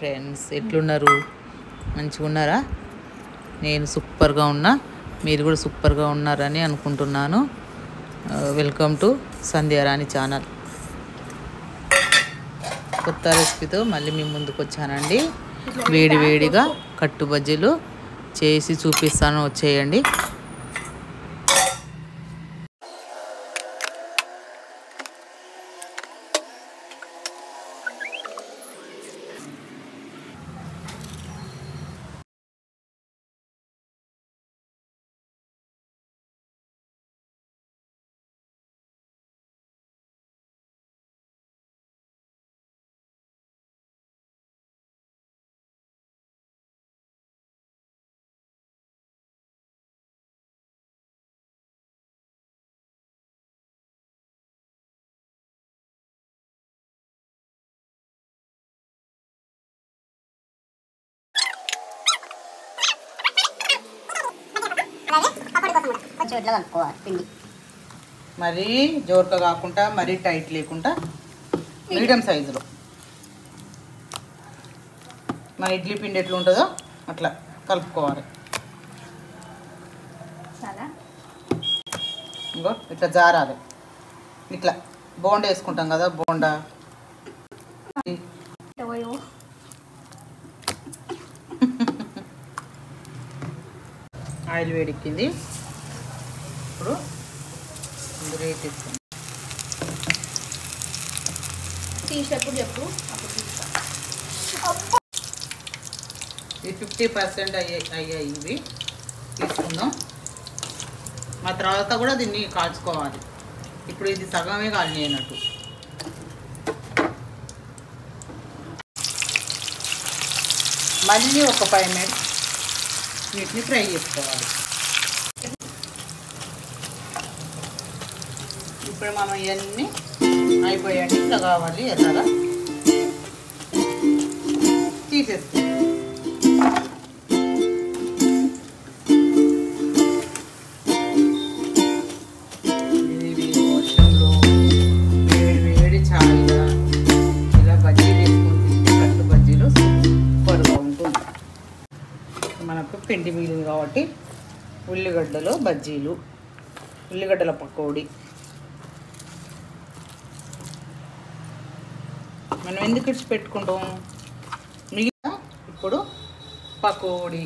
Friends, ఎట్లున్నారు? మంచిగా ఉన్నారా? నేను సూపర్గా ఉన్నా, మీరు కూడా సూపర్గా ఉన్నారని అనుకుంటున్నాను. Welcome to Sandhyarani channel. కొత్త రెసిపీతో మళ్ళీ మీ ముందుకు వచ్చానండి. వేడి వేడిగా కట్టు బజ్జీలు చేసి చూపిస్తాను, వచ్చేయండి. మరీ జోరుగా కాకుండా మరీ టైట్ లేకుండా మీడియం సైజులో మన ఇడ్లీ పిండి ఎట్లా ఉంటుందో అట్లా కలుపుకోవాలి. ఇంకో ఇట్లా జారాలి. ఇట్లా బోండా వేసుకుంటాం కదా, బోండా ఆయిల్ వేడెక్కింది. ఇప్పుడు ఇందులో వేసేస్తాం. చెప్పు. ఇది 50% అయ్యాయి. ఇవి తీసుకుందాం. ఆ తర్వాత కూడా దీన్ని కాల్చుకోవాలి. ఇప్పుడు ఇది సగమే కాలినట్టు. మళ్ళీ ఒక 5 మినిట్స్ వీటిని ఫ్రై చేసుకోవాలి. ఇప్పుడు మనం ఇవన్నీ అయిపోయాయి. ఇట్లా కావాలి, ఎర్రగా తీసేస్తాం. ఇది వర్షంలో వేడి వేడి ఛాయ్గా ఇలా బజ్జీలు వేసుకొని తింటే కట్టు బజ్జీలు సూపర్గా ఉంటుంది. మనకు పిండి మిగిలింది కాబట్టి ఉల్లిగడ్డలో బజ్జీలు, ఉల్లిగడ్డల పకోడీ. మనం ఎందుకు ఇచ్చి పెట్టుకుంటాం? మిగతా ఇప్పుడు పకోడీ,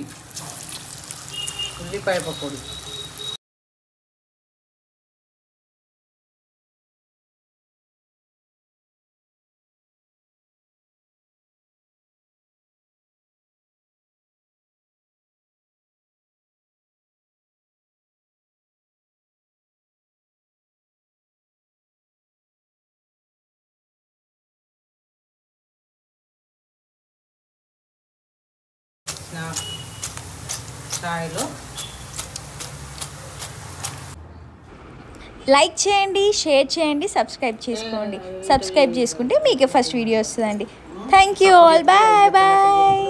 ఉల్లిపాయ పకోడీ. ఛాయ్లో లైక్ చేయండి, షేర్ చేయండి, సబ్స్క్రైబ్ చేసుకోండి. సబ్స్క్రైబ్ చేసుకుంటే మీకే ఫస్ట్ వీడియో వస్తుందండి. Thank you all. Bye bye.